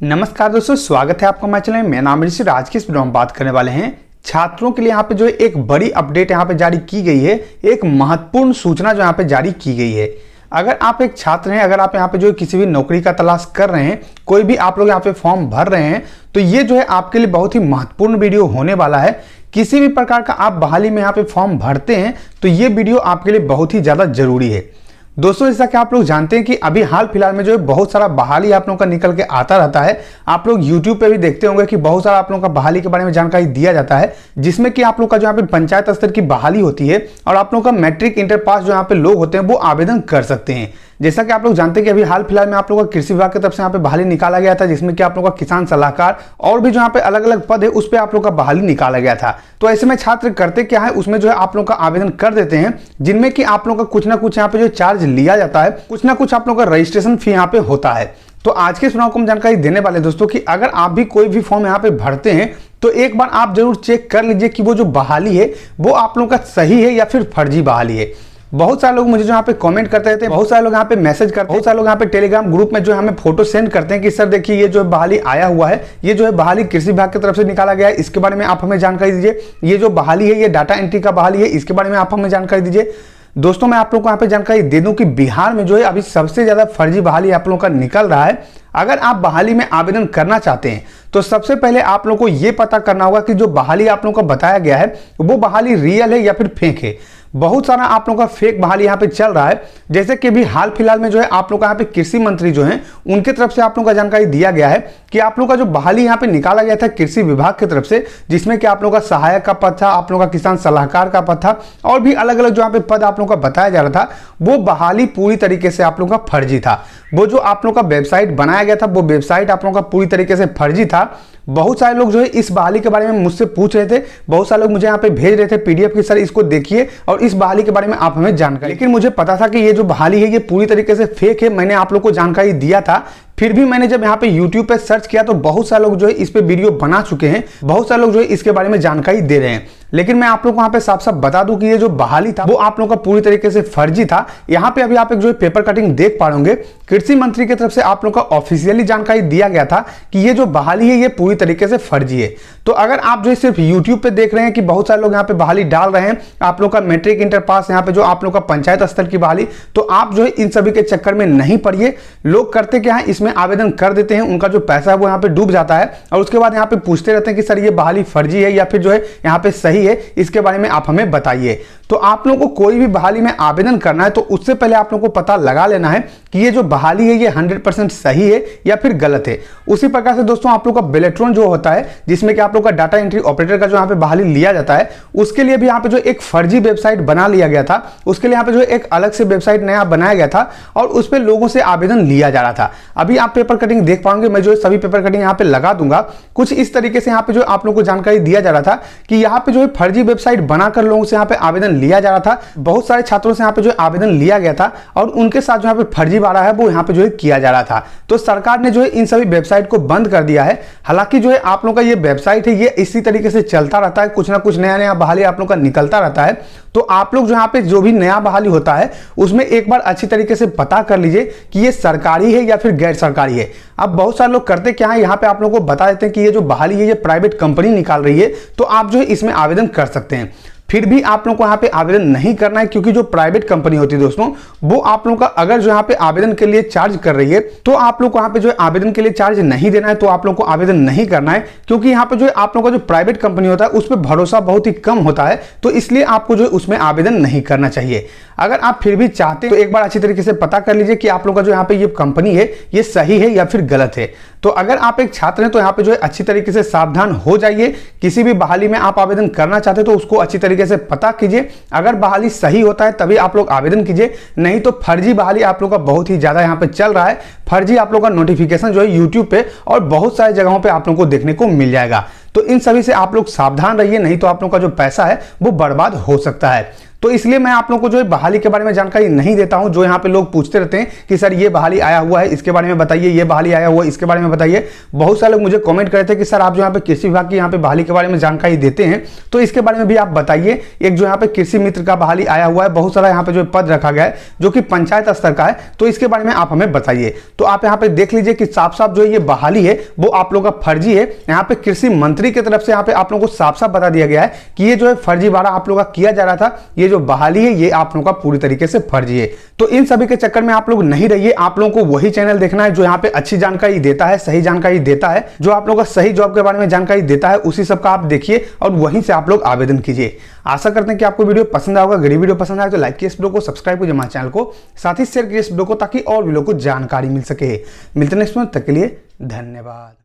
नमस्कार दोस्तों, स्वागत है आपका हमारे चैनल में। मेरा नाम ऋषि। आज की इस वीडियो में बात करने वाले हैं छात्रों के लिए यहाँ पे जो एक बड़ी अपडेट यहाँ पे जारी की गई है। एक महत्वपूर्ण सूचना जो यहाँ पे जारी की गई है। अगर आप एक छात्र हैं, अगर आप यहाँ पे जो किसी भी नौकरी का तलाश कर रहे हैं, कोई भी आप लोग यहाँ पे फॉर्म भर रहे हैं, तो ये जो है आपके लिए बहुत ही महत्वपूर्ण वीडियो होने वाला है। किसी भी प्रकार का आप बहाली में यहाँ पे फॉर्म भरते हैं तो ये वीडियो आपके लिए बहुत ही ज्यादा जरूरी है। दोस्तों, जैसा कि आप लोग जानते हैं कि अभी हाल फिलहाल में जो है बहुत सारा बहाली आप लोगों का निकल के आता रहता है। आप लोग YouTube पे भी देखते होंगे कि बहुत सारा आप लोगों का बहाली के बारे में जानकारी दिया जाता है, जिसमें कि आप लोग का जो यहाँ पे पंचायत स्तर की बहाली होती है और आप लोगों का मैट्रिक इंटर पास जो यहाँ पे लोग होते हैं वो आवेदन कर सकते हैं। जैसा कि आप लोग जानते हैं कि अभी हाल फिलहाल में आप लोगों का कृषि विभाग की तरफ से यहाँ पे बहाली निकाला गया था, जिसमें कि आप लोगों का किसान सलाहकार और भी जो यहाँ पे अलग अलग पद है उस पर आप लोग का बहाली निकाला गया था। तो ऐसे में छात्र करते क्या है, उसमें जो है आप लोग का आवेदन कर देते हैं, जिनमें कि आप लोग का कुछ ना कुछ यहाँ पे जो चार्ज लिया जाता है, कुछ ना कुछ आप लोग का रजिस्ट्रेशन फी यहाँ पे होता है। तो आज के चुनाव को हम जानकारी देने वाले दोस्तों कि अगर आप भी कोई भी फॉर्म यहाँ पे भरते हैं तो एक बार आप जरूर चेक कर लीजिए कि वो जो बहाली है वो आप लोग का सही है या फिर फर्जी बहाली है। बहुत सारे लोग मुझे जो यहाँ पे कमेंट करते रहते हैं, बहुत सारे लोग यहाँ पे मैसेज करते हैं, बहुत सारे लोग यहाँ पे टेलीग्राम ग्रुप में जो हमें फोटो सेंड करते हैं कि सर देखिए ये जो बहाली आया हुआ है, ये जो है बहाली कृषि विभाग की तरफ से निकाला गया है, इसके बारे में आप हमें जानकारी दीजिए। ये जो बहाली है ये डाटा एंट्री का बहाली है, इसके बारे में आप हमें जानकारी दीजिए। दोस्तों, मैं आप लोगों को यहाँ पे जानकारी दे दूं कि बिहार में जो है अभी सबसे ज्यादा फर्जी बहाली आप लोगों का निकल रहा है। अगर आप बहाली में आवेदन करना चाहते हैं तो सबसे पहले आप लोगों को ये पता करना होगा कि जो बहाली आप लोगों को बताया गया है वो बहाली रियल है या फिर फेक है। बहुत सारा आप लोगों का फेक बहाली यहाँ पे चल रहा है। जैसे कि अभी हाल फिलहाल में जो है आप लोग का यहाँ पे कृषि मंत्री जो है उनके तरफ से आप लोगों का जानकारी दिया गया है कि आप लोग का जो बहाली यहाँ पे निकाला गया था कृषि विभाग की तरफ से, जिसमें कि आप लोग का सहायक का पद था, आप लोग का किसान सलाहकार का पद था और भी अलग अलग जो यहाँ पे पद आप लोग का बताया जा रहा था, वो बहाली पूरी तरीके से आप लोग का फर्जी था। वो जो आप लोग का वेबसाइट बनाया गया था वो वेबसाइट आप लोग का पूरी तरीके से फर्जी था। बहुत सारे लोग जो है इस बहाली के बारे में मुझसे पूछ रहे थे, बहुत सारे लोग मुझे यहाँ पे भेज रहे थे पीडीएफ की, सर इसको देखिए और इस बहाली के बारे में आप हमें जानकारी। लेकिन मुझे पता था कि ये जो बहाली है ये पूरी तरीके से फेक है। मैंने आप लोग को जानकारी दिया था, फिर भी मैंने जब यहाँ पे YouTube पे सर्च किया तो बहुत सारे लोग जो है इस पे वीडियो बना चुके हैं, बहुत सारे लोग जो है इसके बारे में जानकारी दे रहे हैं। लेकिन मैं आप लोग को यहाँ पे साफ साफ बता दूं कि ये जो बहाली था वो आप लोग का पूरी तरीके से फर्जी था। यहाँ पे अभी आप एक जो है पेपर कटिंग देख पा रहे, कृषि मंत्री की तरफ से आप लोग का ऑफिशियली जानकारी दिया गया था कि ये जो बहाली है ये पूरी तरीके से फर्जी है। तो अगर आप जो है सिर्फ YouTube पे देख रहे हैं कि बहुत सारे लोग यहाँ पे बहाली डाल रहे हैं, आप लोग का मैट्रिक इंटर पास, यहाँ पे जो आप लोग का पंचायत स्तर की बहाली, तो आप जो है इन सभी के चक्कर में नहीं पड़िए। लोग करते क्या है, इसमें आवेदन कर देते हैं, उनका जो पैसा है वो यहाँ पे डूब जाता है और उसके बाद यहाँ पे पूछते रहते हैं कि सर ये बहाली फर्जी है या फिर जो है यहाँ पे सही है, इसके बारे में आप हमें बताइए। तो आप लोगों को कोई भी बहाली में आवेदन करना है तो उससे पहले आप लोगों को पता लगा लेना है कि ये जो बहाली है ये 100% सही है या फिर गलत है। उसी प्रकार से दोस्तों आप लोग का बेलेट्रॉन जो होता है, जिसमें कि आप लोग का डाटा एंट्री ऑपरेटर का जो यहाँ पे बहाली लिया जाता है, उसके लिए भी यहाँ पे जो एक फर्जी वेबसाइट बना लिया गया था। उसके लिए यहाँ पे जो एक अलग से वेबसाइट नया बनाया गया था और उस पर लोगों से आवेदन लिया जा रहा था। अभी आप पेपर कटिंग देख पाएंगे, मैं जो सभी पेपर कटिंग यहाँ पे लगा दूंगा। कुछ इस तरीके से यहाँ पे जो आप लोग को जानकारी दिया जा रहा था कि यहाँ पे जो है फर्जी वेबसाइट बनाकर लोगों से यहाँ पे आवेदन लिया जा रहा था। बहुत सारे छात्रों से यहाँ पे जो आवेदन लिया गया था और उनके साथ जो यहाँ पे फर्जी वाला है वो यहाँ पे जो है किया जा रहा था। तो सरकार ने जो है इन सभी वेबसाइट को बंद कर दिया है। हालांकि जो है आप लोग का ये वेबसाइट है ये इसी तरीके से चलता रहता है, कुछ ना कुछ नया नया बहाली आप लोग का निकलता रहता है। तो आप लोग जो यहाँ पे जो भी नया बहाली होता है उसमें एक बार अच्छी तरीके से पता कर लीजिए कि ये सरकारी है या फिर गैर सरकारी है। अब बहुत सारे लोग करते क्या है, यहाँ पे आप लोगों को बता देते हैं कि ये जो बहाली है ये प्राइवेट कंपनी निकाल रही है, तो आप जो है इसमें आवेदन कर सकते हैं। फिर भी आप लोग को यहाँ पे आवेदन नहीं करना है, क्योंकि जो प्राइवेट कंपनी होती है दोस्तों वो आप लोग का अगर जो यहाँ पे आवेदन के लिए चार्ज कर रही है तो आप लोग को यहाँ पे जो आवेदन के लिए चार्ज नहीं देना है, तो आप लोग को आवेदन नहीं करना है। क्योंकि यहाँ पे जो आप लोग का जो प्राइवेट कंपनी होता है उस पर भरोसा बहुत ही कम होता है, तो इसलिए आपको जो उसमें आवेदन नहीं करना चाहिए। अगर आप फिर भी चाहते हैं तो एक बार अच्छी तरीके से पता कर लीजिए कि आप लोग का जो यहाँ पे ये कंपनी है ये सही है या फिर गलत है। तो अगर आप एक छात्र हैं तो यहाँ पे जो है अच्छी तरीके से सावधान हो जाइए। किसी भी बहाली में आप आवेदन करना चाहते हैं तो उसको अच्छी तरीके से पता कीजिए। अगर बहाली सही होता है तभी आप लोग आवेदन कीजिए, नहीं तो फर्जी बहाली आप लोग का बहुत ही ज्यादा यहाँ पे चल रहा है। फर्जी आप लोग का नोटिफिकेशन जो है यूट्यूब पे और बहुत सारी जगहों पे आप लोग को देखने को मिल जाएगा। तो इन सभी से आप लोग सावधान रहिए, नहीं तो आप लोगों का जो पैसा है वो बर्बाद हो सकता है। तो इसलिए मैं आप लोगों को जो है बहाली के बारे में जानकारी नहीं देता हूं। जो यहाँ पे लोग पूछते रहते हैं कि सर ये बहाली आया हुआ है इसके बारे में बताइए, ये बहाली आया हुआ है इसके बारे में बताइए। बहुत सारे लोग मुझे कमेंट करते हैं कि सर आप जो यहाँ पे कृषि विभाग की यहाँ पे बहाली के बारे में जानकारी देते हैं तो इसके बारे में भी आप बताइए। एक जो यहाँ पे कृषि मित्र का बहाली आया हुआ है, बहुत सारा यहाँ पे जो पद रखा गया है जो कि पंचायत स्तर का है, तो इसके बारे में आप हमें बताइए। तो आप यहाँ पे देख लीजिए कि साफ साफ जो ये बहाली है वो आप लोगों का फर्जी है। यहाँ पे कृषि मंत्री की तरफ से यहाँ पे आप लोगों को साफ साफ बता दिया गया है कि ये जो है फर्जीवाड़ा आप लोगों का किया जा रहा था, ये जो बहाली है ये आप लोगों का पूरी तरीके से फर्जी है। तो इन सभी के चक्कर में आप लोग नहीं रहिए। आप लोगों को वही चैनल देखना है जो यहाँ पे अच्छी जानकारी देता है, सही जानकारी देता है, जो आप लोगों का सही जॉब के बारे में जानकारी देता है, उसी सब का आप देखिए और वहीं से आप लोग आवेदन कीजिए। आशा करते हैं कि आपको वीडियो पसंद आएगा। अगर वीडियो पसंद आए तो लाइक कीजिए इस वीडियो को, सब्सक्राइब कीजिए हमारे चैनल को, साथ ही शेयर कीजिए इस वीडियो को ताकि और भी लोगों को जानकारी मिल सके। मिलते हैं नेक्स्ट में, तब तक के लिए धन्यवाद।